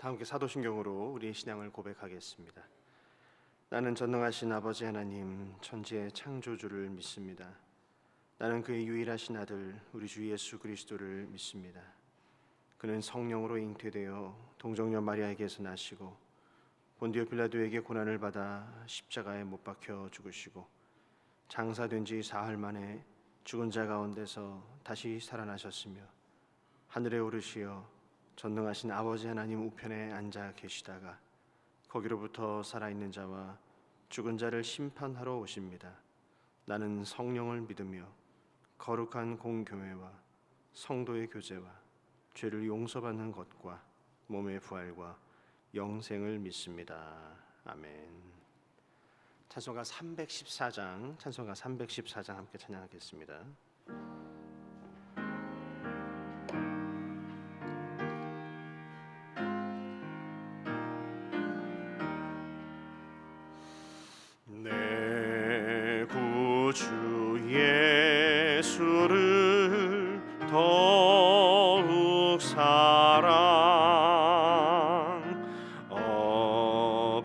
다 함께 사도신경으로 우리의 신앙을 고백하겠습니다. 나는 전능하신 아버지 하나님 천지의 창조주를 믿습니다. 나는 그의 유일하신 아들 우리 주 예수 그리스도를 믿습니다. 그는 성령으로 잉태되어 동정녀 마리아에게서 나시고 본디오 빌라도에게 고난을 받아 십자가에 못 박혀 죽으시고 장사된 지 사흘 만에 죽은 자 가운데서 다시 살아나셨으며 하늘에 오르시어 전능하신 아버지 하나님 우편에 앉아 계시다가 거기로부터 살아있는 자와 죽은 자를 심판하러 오십니다. 나는 성령을 믿으며 거룩한 공교회와 성도의 교제와 죄를 용서받는 것과 몸의 부활과 영생을 믿습니다. 아멘. 찬송가 314장 함께 찬양하겠습니다. 내 구주 예수를 더욱 사랑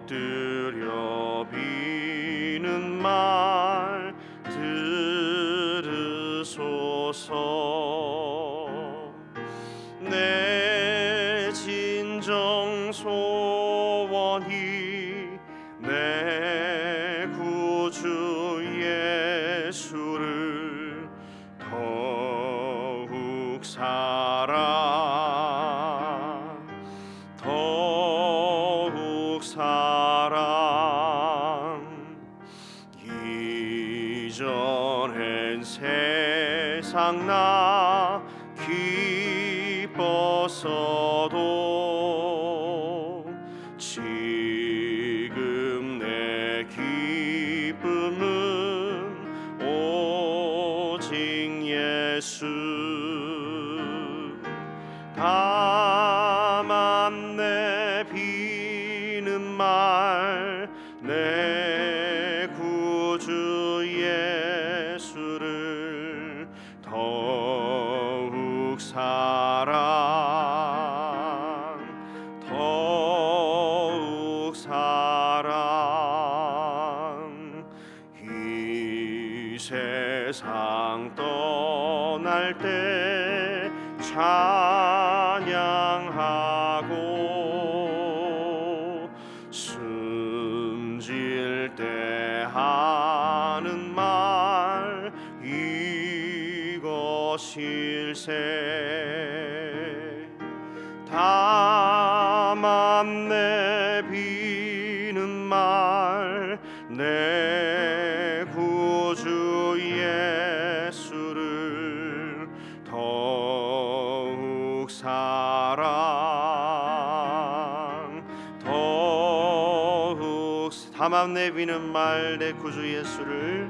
엎드려 비는 말 들으소서. 내 진정 소원이 내 구주 예수를 더욱 사랑 이전엔 세상 나 기뻤어도 지금 내 기쁨은 오직 예수. 다만 내 비는 말 내 구주 예수를 더욱 사랑 이 세상 떠날 때 찬양하고 숨질 때 하는 말 이것일세. 다만 내 비는 말 내 구주 예수를 더욱 다만 내 비는 말 내 구주 예수를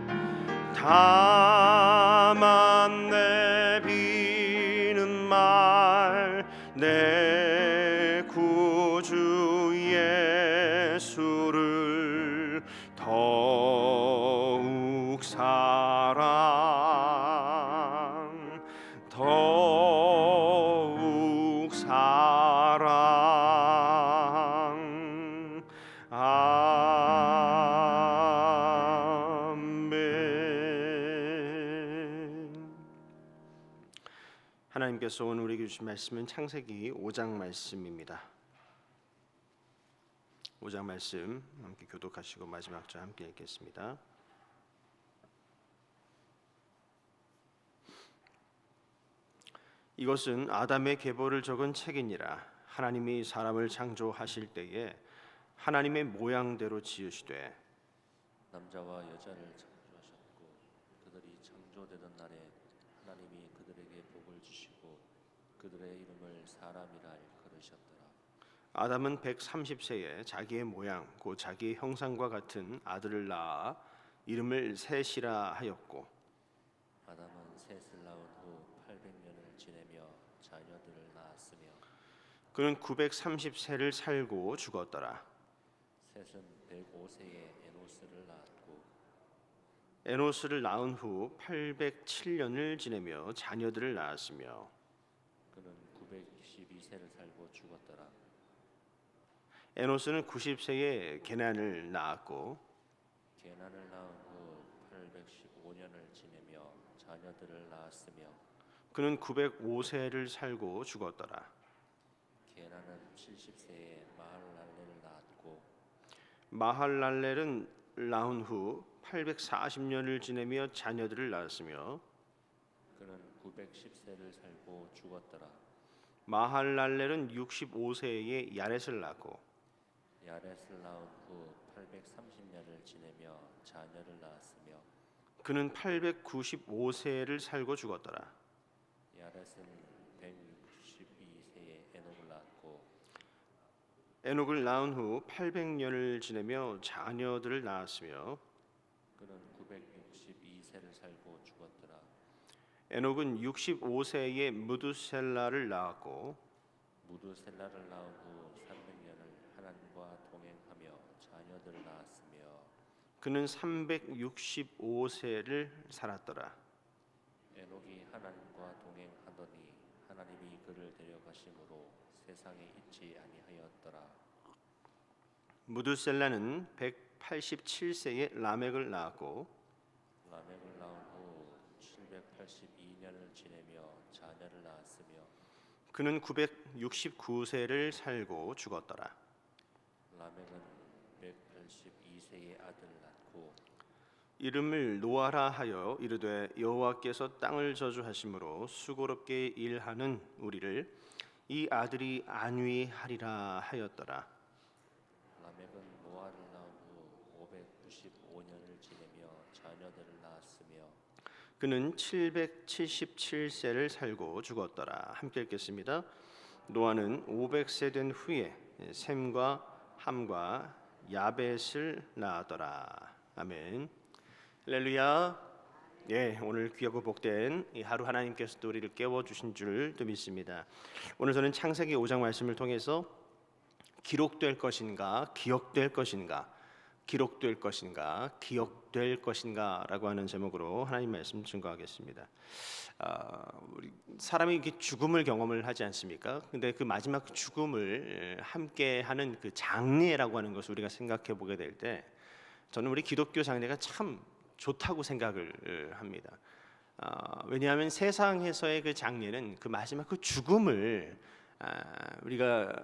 다만 내 비는 말 내 구주 예수를 더욱 사랑 아멘. 하나님께서 오늘 우리에게 주신 말씀은 창세기 5장 말씀입니다. 5장 말씀 함께 교독하시고 마지막 절 함께 읽겠습니다. 이것은 아담의 계보를 적은 책이니라. 하나님이 사람을 창조하실 때에 하나님의 모양대로 지으시되 남자와 여자를 창조하셨고 그들이 창조되던 날에 하나님이 그들에게 복을 주시고 그들의 이름을 사람이라 일컬으셨더라. 아담은 130세에 자기의 모양 곧 자기의 형상과 같은 아들을 낳아 이름을 셋이라 하였고 아담은 셋을 낳은 후 800년을 지내며 자녀들을 낳았으며 그는 930세를 살고 죽었더라. 셋은 105세에 에노스를 낳았고 에노스를 낳은 후 807년을 지내며 자녀들을 낳았으며 그는 912세를 살고 죽었더라. 에노스는 90세에 게난을 낳았고 게나를 낳은 후 815년을 지내며 자녀들을 낳았으며 그는 905세를 살고 죽었더라. 게나는 70세에 마할랄레를 낳았고 마할랄렐은 낳은 후 840년을 지내며 자녀들을 낳았으며 그는 910세를 살고 죽었더라. 마할랄렐은 65세에 야렛을 낳고 야렛을 낳은 후 830년을 지내며 자녀를 낳았으며 그는 895세를 살고 죽었더라. 야렛은 162세에 에녹을 낳았고 에녹을 낳은 후 800년을 지내며 자녀들을 낳았으며 그는 962세를 살고 죽었더라. 에녹은 65세에 무두셀라를 낳았고 무드셀라를 낳은 후 300년을 하나님과 동행하며 자녀들을 낳았으며 그는 365세를 살았더라. 에녹이 하나님과 동행하더니 하나님이 그를 데려가심으로 세상에 있지 아니하였더라. 무두셀라는 187세에 라멕을 낳았고 라멕을 낳은 후 782년을 지내며 자녀를 낳았으며 그는 969세를 살고 죽었더라. 라멕은 182세의 아들을 낳고 이름을 노아라 하여 이르되 여호와께서 땅을 저주하심으로 수고롭게 일하는 우리를 이 아들이 안위하리라 하였더라. 라멕은 노아를 낳은 후 595년을 지내며 자녀들을 낳았으며 그는 777세를 살고 죽었더라. 함께 읽겠습니다. 노아는 500세 된 후에 셈과 함과 야벳을 낳았더라. 아멘. 할렐루야. 예, 오늘 귀하고 복된 이 하루 하나님께서 또 우리를 깨워주신 줄도 믿습니다. 오늘 저는 창세기 5장 말씀을 통해서 기록될 것인가 기억될 것인가 기록될 것인가 기억될 것인가라고 하는 제목으로 하나님 말씀 증거하겠습니다. 우리 사람이 이렇게 죽음을 경험을 하지 않습니까? 근데 그 마지막 죽음을 함께하는 그 장례라고 하는 것을 우리가 생각해 보게 될 때 저는 우리 기독교 장례가 참 좋다고 생각을 합니다. 왜냐하면 세상에서의 그 장례는 그 마지막 그 죽음을 우리가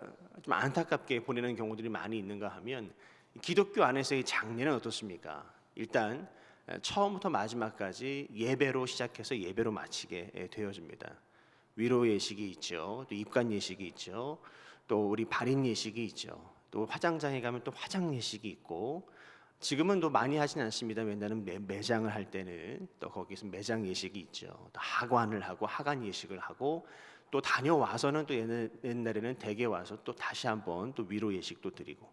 좀 안타깝게 보내는 경우들이 많이 있는가 하면 기독교 안에서의 장례는 어떻습니까? 일단 처음부터 마지막까지 예배로 시작해서 예배로 마치게 되어집니다. 위로 예식이 있죠. 또 입관 예식이 있죠. 또 우리 발인 예식이 있죠. 또 화장장에 가면 또 화장 예식이 있고 지금은 또 많이 하진 않습니다. 왜냐하면 매장을 할 때는 또 거기서 매장 예식이 있죠. 또 하관을 하고 하관 예식을 하고 또 다녀와서는 또 옛날에는 댁에 와서 또 다시 한번 또 위로 예식도 드리고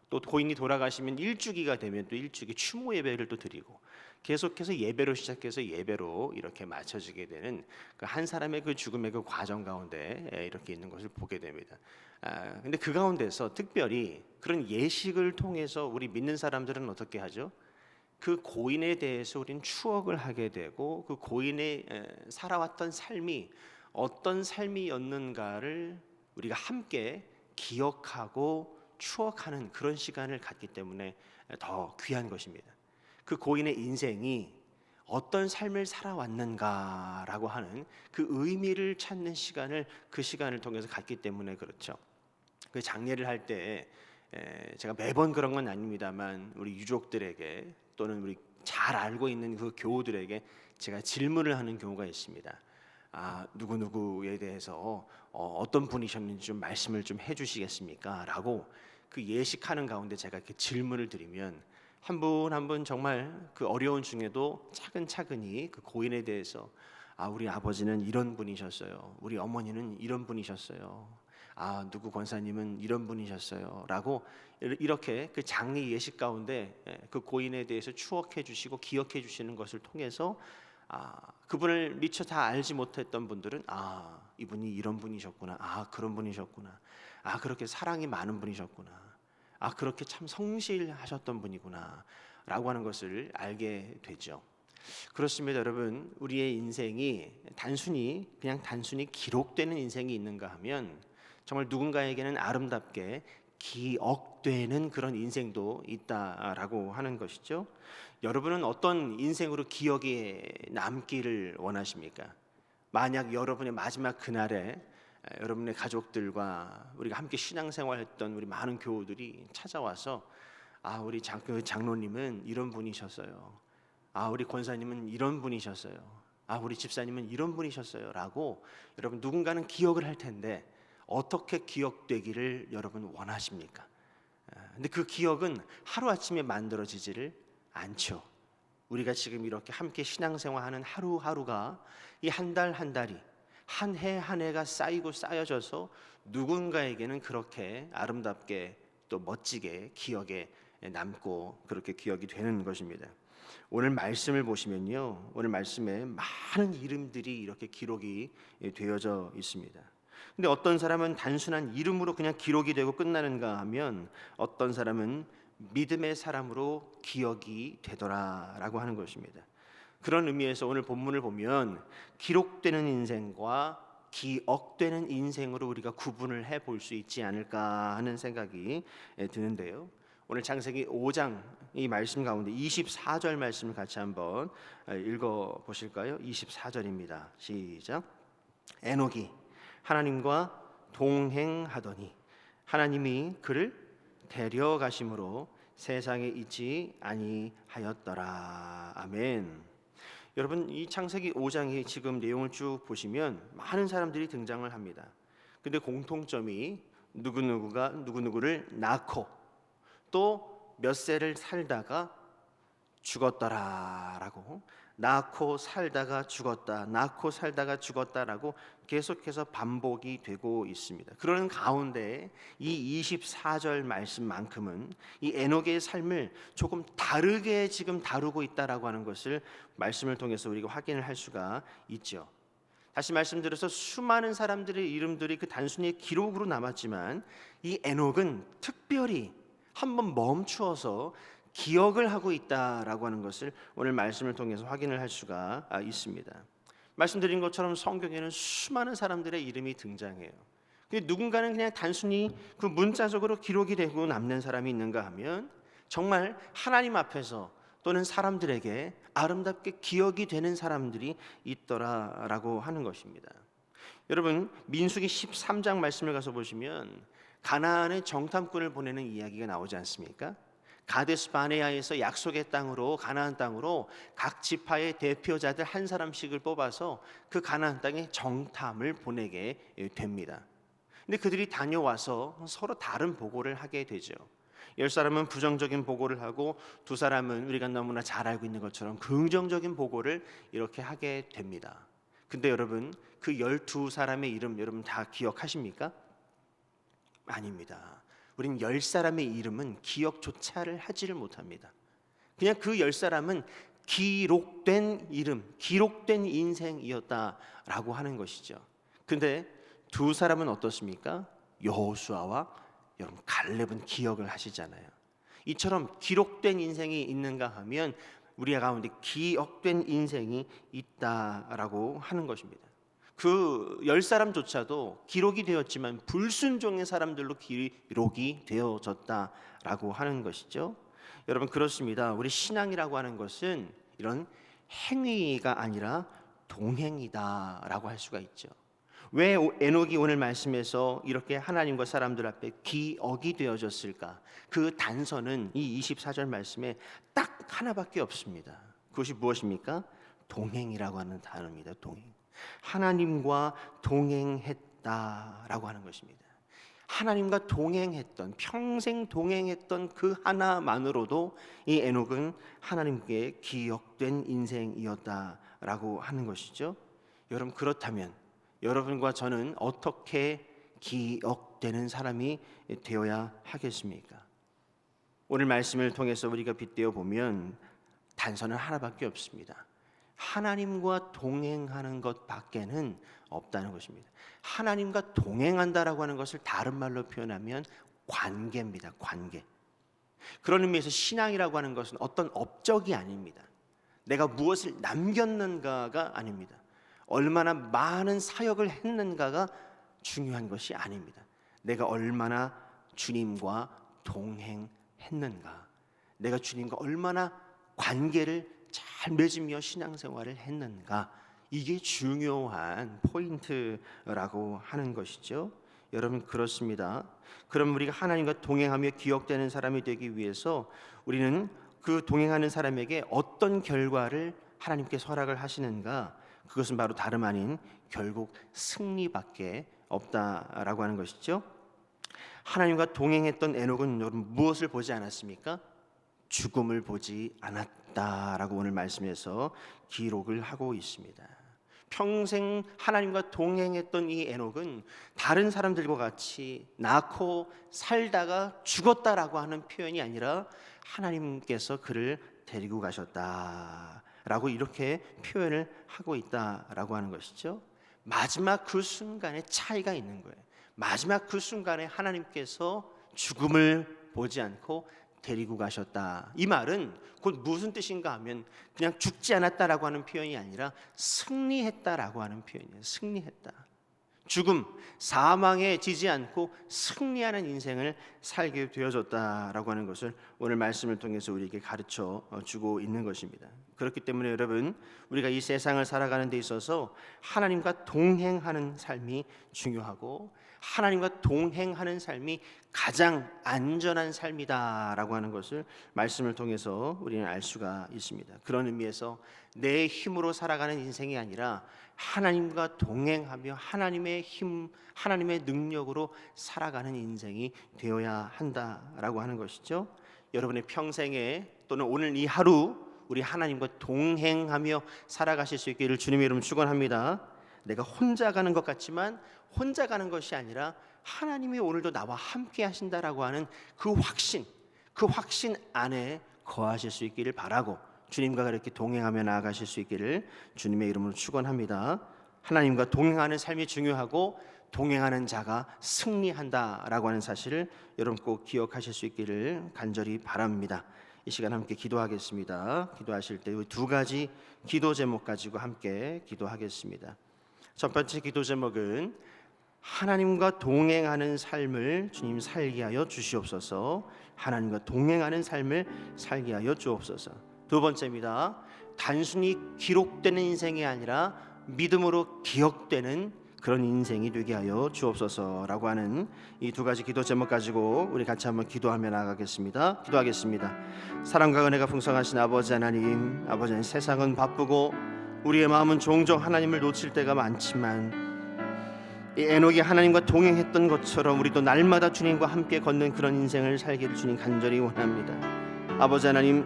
또 고인이 돌아가시면 일주기가 되면 또 일주기 추모 예배를 또 드리고 계속해서 예배로 시작해서 예배로 이렇게 맞춰지게 되는 그 한 사람의 그 죽음의 그 과정 가운데 이렇게 있는 것을 보게 됩니다. 근데 그 가운데서 특별히 그런 예식을 통해서 우리 믿는 사람들은 어떻게 하죠? 그 고인에 대해서 우리는 추억을 하게 되고 그 고인의 살아왔던 삶이 어떤 삶이었는가를 우리가 함께 기억하고 추억하는 그런 시간을 갖기 때문에 더 귀한 것입니다. 그 고인의 인생이 어떤 삶을 살아왔는가라고 하는 그 의미를 찾는 시간을 그 시간을 통해서 갖기 때문에 그렇죠. 그 장례를 할 때 제가 매번 그런 건 아닙니다만 우리 유족들에게 또는 우리 잘 알고 있는 그 교우들에게 제가 질문을 하는 경우가 있습니다. 누구누구에 대해서 어떤 분이셨는지 좀 말씀을 좀 해주시겠습니까? 라고 그 예식하는 가운데 제가 이렇게 질문을 드리면 한 분 한 분 정말 그 어려운 중에도 차근차근히 그 고인에 대해서 우리 아버지는 이런 분이셨어요. 우리 어머니는 이런 분이셨어요. 누구 권사님은 이런 분이셨어요. 라고 이렇게 그 장례 예식 가운데 그 고인에 대해서 추억해 주시고 기억해 주시는 것을 통해서 그분을 미처 다 알지 못했던 분들은 이분이 이런 분이셨구나. 그런 분이셨구나. 그렇게 사랑이 많은 분이셨구나. 그렇게 참 성실하셨던 분이구나. 라고 하는 것을 알게 되죠. 그렇습니다, 여러분. 우리의 인생이 단순히 기록되는 인생이 있는가 하면 정말 누군가에게는 아름답게 기억되는 그런 인생도 있다라고 하는 것이죠. 여러분은 어떤 인생으로 기억에 남기를 원하십니까? 만약 여러분의 마지막 그날에 여러분의 가족들과 우리가 함께 신앙생활했던 우리 많은 교우들이 찾아와서 우리 장로님은 이런 분이셨어요. 우리 권사님은 이런 분이셨어요. 우리 집사님은 이런 분이셨어요. 라고 여러분 누군가는 기억을 할 텐데 어떻게 기억되기를 여러분 원하십니까? 근데 그 기억은 하루아침에 만들어지지를 않죠. 우리가 지금 이렇게 함께 신앙생활하는 하루하루가 이 한 달 한 달이 한 해 한 해가 쌓이고 쌓여져서 누군가에게는 그렇게 아름답게 또 멋지게 기억에 남고 그렇게 기억이 되는 것입니다. 오늘 말씀을 보시면요, 오늘 말씀에 많은 이름들이 이렇게 기록이 되어져 있습니다. 근데 어떤 사람은 단순한 이름으로 그냥 기록이 되고 끝나는가 하면 어떤 사람은 믿음의 사람으로 기억이 되더라라고 하는 것입니다. 그런 의미에서 오늘 본문을 보면 기록되는 인생과 기억되는 인생으로 우리가 구분을 해볼 수 있지 않을까 하는 생각이 드는데요. 오늘 창세기 5장 이 말씀 가운데 24절 말씀을 같이 한번 읽어 보실까요? 24절입니다. 시작. 에녹이 하나님과 동행하더니 하나님이 그를 데려가심으로 세상에 있지 아니하였더라. 아멘. 여러분, 이 창세기 5장의 지금 내용을 쭉 보시면 많은 사람들이 등장을 합니다. 근데 공통점이 누구누구가 누구누구를 낳고 또 몇 세를 살다가 죽었더라라고, 낳고 살다가 죽었다, 낳고 살다가 죽었다라고 계속해서 반복이 되고 있습니다. 그러는 가운데 이 24절 말씀만큼은 이 에녹의 삶을 조금 다르게 지금 다루고 있다라고 하는 것을 말씀을 통해서 우리가 확인을 할 수가 있죠. 다시 말씀드려서 수많은 사람들의 이름들이 그 단순히 기록으로 남았지만 이 에녹은 특별히 한번 멈추어서 기억을 하고 있다라고 하는 것을 오늘 말씀을 통해서 확인을 할 수가 있습니다. 말씀드린 것처럼 성경에는 수많은 사람들의 이름이 등장해요. 근데 누군가는 그냥 단순히 그 문자적으로 기록이 되고 남는 사람이 있는가 하면 정말 하나님 앞에서 또는 사람들에게 아름답게 기억이 되는 사람들이 있더라라고 하는 것입니다. 여러분, 민수기 13장 말씀을 가서 보시면 가나안의 정탐꾼을 보내는 이야기가 나오지 않습니까? 가데스 바네아에서 약속의 땅으로, 가나안 땅으로 각 지파의 대표자들 한 사람씩을 뽑아서 그 가나안 땅에 정탐을 보내게 됩니다. 근데 그들이 다녀와서 서로 다른 보고를 하게 되죠. 10사람은 부정적인 보고를 하고 2사람은 우리가 너무나 잘 알고 있는 것처럼 긍정적인 보고를 이렇게 하게 됩니다. 근데 여러분, 그 12사람의 이름 여러분 다 기억하십니까? 아닙니다. 우린 10사람의 이름은 기억조차를 하지를 못합니다. 그냥 그 10사람은 기록된 이름, 기록된 인생이었다라고 하는 것이죠. 근데 2사람은 어떻습니까? 여호수아와 여러분 갈렙은 기억을 하시잖아요. 이처럼 기록된 인생이 있는가 하면 우리 가운데 기억된 인생이 있다라고 하는 것입니다. 그 10사람조차도 기록이 되었지만 불순종의 사람들로 기록이 되어졌다라고 하는 것이죠. 여러분, 그렇습니다. 우리 신앙이라고 하는 것은 이런 행위가 아니라 동행이다라고 할 수가 있죠. 왜 에녹이 오늘 말씀에서 이렇게 하나님과 사람들 앞에 기억이 되어졌을까? 그 단서는 이 24절 말씀에 딱 하나밖에 없습니다. 그것이 무엇입니까? 동행이라고 하는 단어입니다. 동행. 하나님과 동행했다라고 하는 것입니다. 하나님과 동행했던, 평생 동행했던 그 하나만으로도 이 에녹은 하나님께 기억된 인생이었다라고 하는 것이죠. 여러분, 그렇다면 여러분과 저는 어떻게 기억되는 사람이 되어야 하겠습니까? 오늘 말씀을 통해서 우리가 빗대어 보면 단서는 하나밖에 없습니다. 하나님과 동행하는 것밖에는 없다는 것입니다. 하나님과 동행한다라고 하는 것을 다른 말로 표현하면 관계입니다. 관계. 그런 의미에서 신앙이라고 하는 것은 어떤 업적이 아닙니다. 내가 무엇을 남겼는가가 아닙니다. 얼마나 많은 사역을 했는가가 중요한 것이 아닙니다. 내가 얼마나 주님과 동행했는가? 내가 주님과 얼마나 관계를 잘 맺으며 신앙생활을 했는가? 이게 중요한 포인트라고 하는 것이죠. 여러분, 그렇습니다. 그럼 우리가 하나님과 동행하며 기억되는 사람이 되기 위해서 우리는 그 동행하는 사람에게 어떤 결과를 하나님께서 허락을 하시는가? 그것은 바로 다름 아닌 결국 승리밖에 없다라고 하는 것이죠. 하나님과 동행했던 에녹은 여러분 무엇을 보지 않았습니까? 죽음을 보지 않았다라고 오늘 말씀에서 기록을 하고 있습니다. 평생 하나님과 동행했던 이 에녹은 다른 사람들과 같이 낳고 살다가 죽었다라고 하는 표현이 아니라 하나님께서 그를 데리고 가셨다라고 이렇게 표현을 하고 있다라고 하는 것이죠. 마지막 그 순간에 차이가 있는 거예요. 마지막 그 순간에 하나님께서 죽음을 보지 않고 데리고 가셨다. 이 말은 곧 무슨 뜻인가 하면 그냥 죽지 않았다라고 하는 표현이 아니라 승리했다라고 하는 표현이에요. 승리했다. 죽음, 사망에 지지 않고 승리하는 인생을 살게 되어졌다라고 하는 것을 오늘 말씀을 통해서 우리에게 가르쳐 주고 있는 것입니다. 그렇기 때문에 여러분, 우리가 이 세상을 살아가는 데 있어서 하나님과 동행하는 삶이 중요하고 하나님과 동행하는 삶이 가장 안전한 삶이다라고 하는 것을 말씀을 통해서 우리는 알 수가 있습니다. 그런 의미에서 내 힘으로 살아가는 인생이 아니라 하나님과 동행하며 하나님의 힘, 하나님의 능력으로 살아가는 인생이 되어야 한다라고 하는 것이죠. 여러분의 평생에 또는 오늘 이 하루 우리 하나님과 동행하며 살아가실 수 있기를 주님의 이름으로 축원합니다. 내가 혼자 가는 것 같지만 혼자 가는 것이 아니라 하나님이 오늘도 나와 함께 하신다라고 하는 그 확신 안에 거하실 수 있기를 바라고 주님과 그렇게 동행하며 나아가실 수 있기를 주님의 이름으로 축원합니다. 하나님과 동행하는 삶이 중요하고 동행하는 자가 승리한다라고 하는 사실을 여러분 꼭 기억하실 수 있기를 간절히 바랍니다. 이 시간 함께 기도하겠습니다. 기도하실 때 두 가지 기도 제목 가지고 함께 기도하겠습니다. 첫 번째 기도 제목은 하나님과 동행하는 삶을 주님 살게 하여 주시옵소서. 하나님과 동행하는 삶을 살게 하여 주옵소서. 두 번째입니다. 단순히 기록되는 인생이 아니라 믿음으로 기억되는 그런 인생이 되게 하여 주옵소서라고 하는 이 두 가지 기도 제목 가지고 우리 같이 한번 기도하며 나가겠습니다. 기도하겠습니다. 사랑과 은혜가 풍성하신 아버지 하나님, 아버지 하나님, 세상은 바쁘고 우리의 마음은 종종 하나님을 놓칠 때가 많지만 이 에녹이 하나님과 동행했던 것처럼 우리도 날마다 주님과 함께 걷는 그런 인생을 살기를 주님 간절히 원합니다. 아버지 하나님,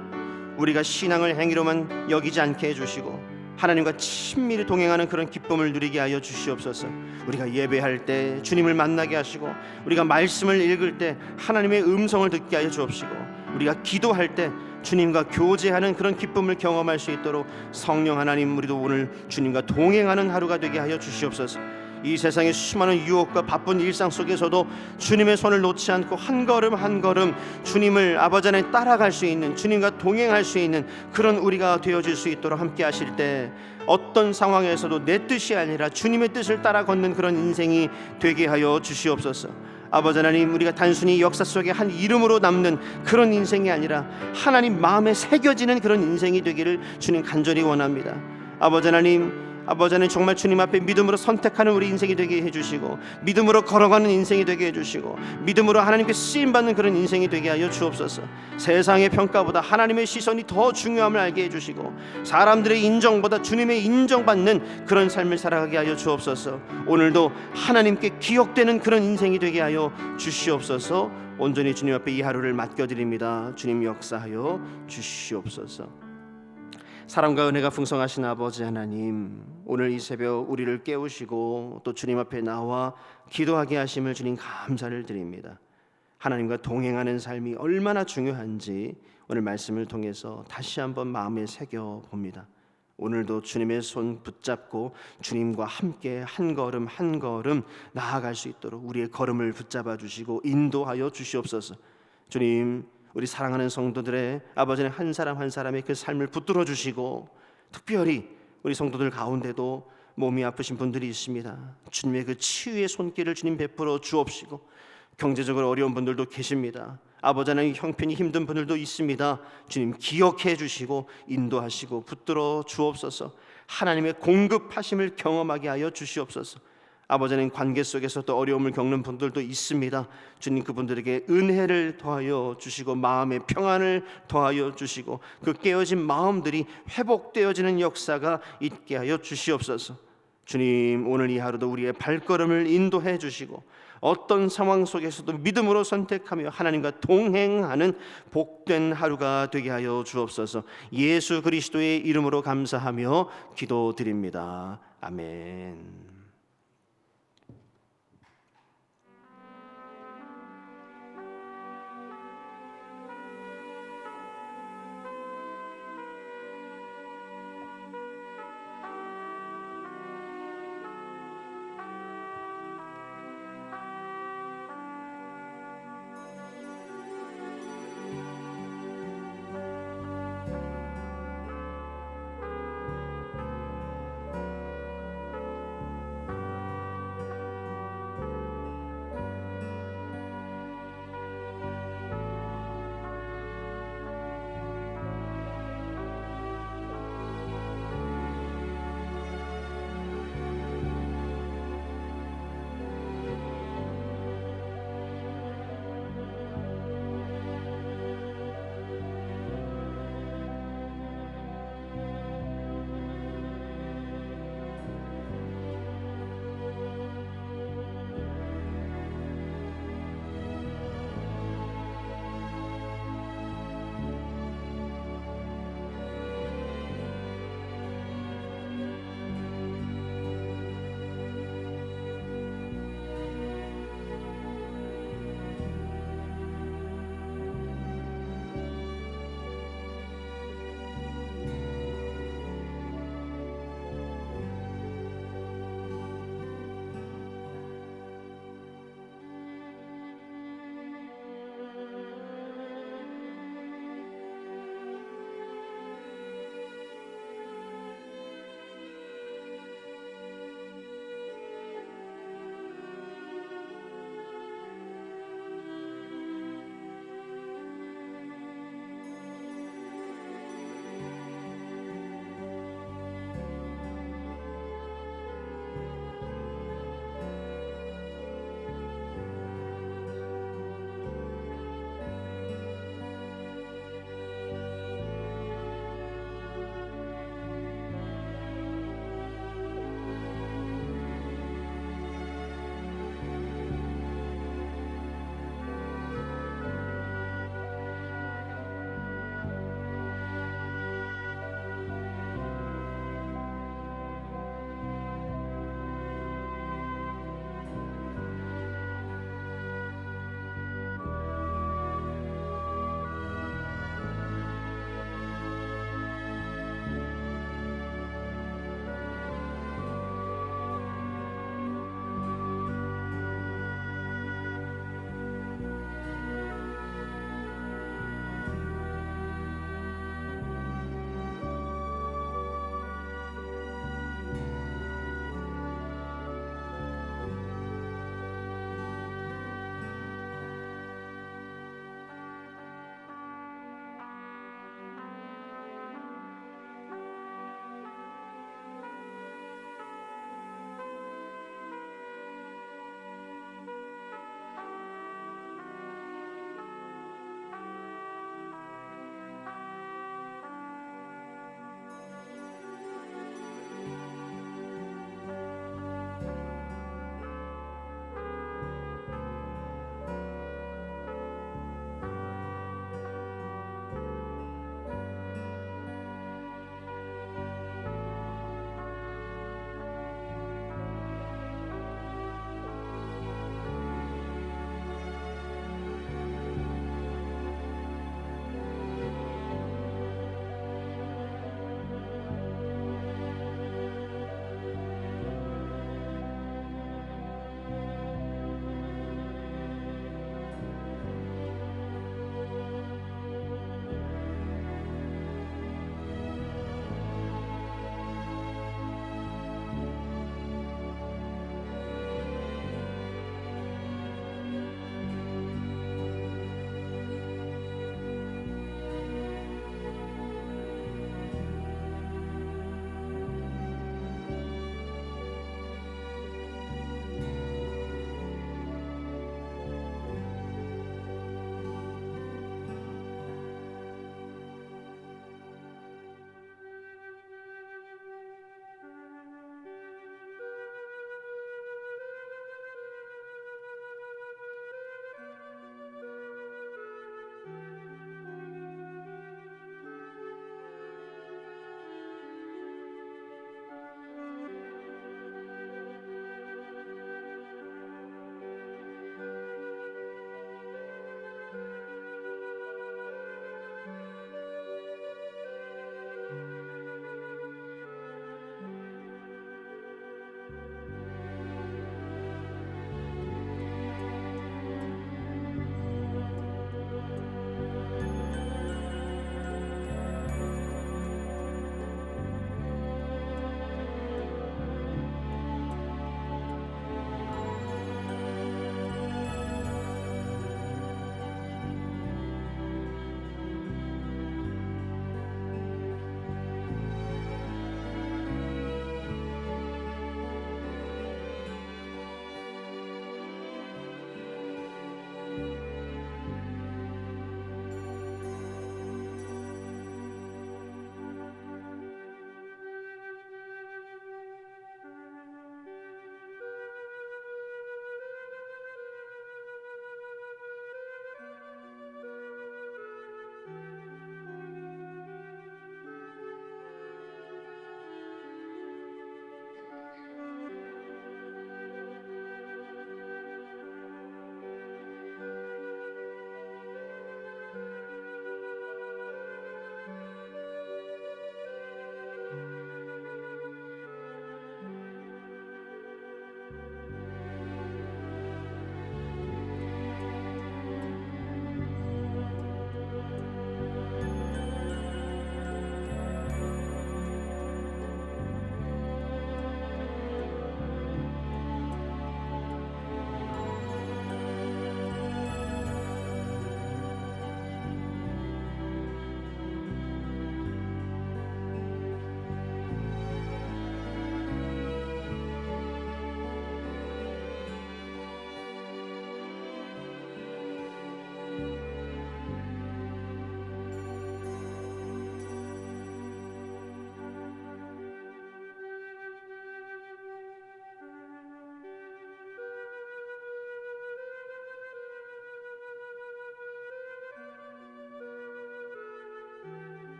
우리가 신앙을 행위로만 여기지 않게 해주시고 하나님과 친밀히 동행하는 그런 기쁨을 누리게 하여 주시옵소서. 우리가 예배할 때 주님을 만나게 하시고 우리가 말씀을 읽을 때 하나님의 음성을 듣게 하여 주옵시고 우리가 기도할 때 주님과 교제하는 그런 기쁨을 경험할 수 있도록 성령 하나님, 우리도 오늘 주님과 동행하는 하루가 되게 하여 주시옵소서. 이 세상의 수많은 유혹과 바쁜 일상 속에서도 주님의 손을 놓지 않고 한 걸음 한 걸음 주님을 아버지 안에 따라갈 수 있는, 주님과 동행할 수 있는 그런 우리가 되어질 수 있도록 함께 하실 때 어떤 상황에서도 내 뜻이 아니라 주님의 뜻을 따라 걷는 그런 인생이 되게 하여 주시옵소서. 아버지 하나님, 우리가 단순히 역사 속에 한 이름으로 남는 그런 인생이 아니라 하나님 마음에 새겨지는 그런 인생이 되기를 주님 간절히 원합니다. 아버지 하나님, 정말 주님 앞에 믿음으로 선택하는 우리 인생이 되게 해주시고 믿음으로 걸어가는 인생이 되게 해주시고 믿음으로 하나님께 쓰임받는 그런 인생이 되게 하여 주옵소서. 세상의 평가보다 하나님의 시선이 더 중요함을 알게 해주시고 사람들의 인정보다 주님의 인정받는 그런 삶을 살아가게 하여 주옵소서. 오늘도 하나님께 기억되는 그런 인생이 되게 하여 주시옵소서. 온전히 주님 앞에 이 하루를 맡겨드립니다. 주님 역사하여 주시옵소서. 사랑과 은혜가 풍성하신 아버지 하나님, 오늘 이 새벽 우리를 깨우시고 또 주님 앞에 나와 기도하게 하심을 주님 감사를 드립니다. 하나님과 동행하는 삶이 얼마나 중요한지 오늘 말씀을 통해서 다시 한번 마음에 새겨 봅니다. 오늘도 주님의 손 붙잡고 주님과 함께 한 걸음 한 걸음 나아갈 수 있도록 우리의 걸음을 붙잡아 주시고 인도하여 주시옵소서. 주님, 우리 사랑하는 성도들의 아버지는 한 사람 한 사람의 그 삶을 붙들어 주시고 특별히 우리 성도들 가운데도 몸이 아프신 분들이 있습니다. 주님의 그 치유의 손길을 주님 베풀어 주옵시고 경제적으로 어려운 분들도 계십니다. 아버지 하나님 형편이 힘든 분들도 있습니다. 주님 기억해 주시고 인도하시고 붙들어 주옵소서. 하나님의 공급하심을 경험하게 하여 주시옵소서. 아버지 하나님 관계 속에서 또 어려움을 겪는 분들도 있습니다. 주님 그분들에게 은혜를 더하여 주시고 마음의 평안을 더하여 주시고 그 깨어진 마음들이 회복되어지는 역사가 있게 하여 주시옵소서. 주님 오늘 이 하루도 우리의 발걸음을 인도해 주시고 어떤 상황 속에서도 믿음으로 선택하며 하나님과 동행하는 복된 하루가 되게 하여 주옵소서. 예수 그리스도의 이름으로 감사하며 기도드립니다. 아멘.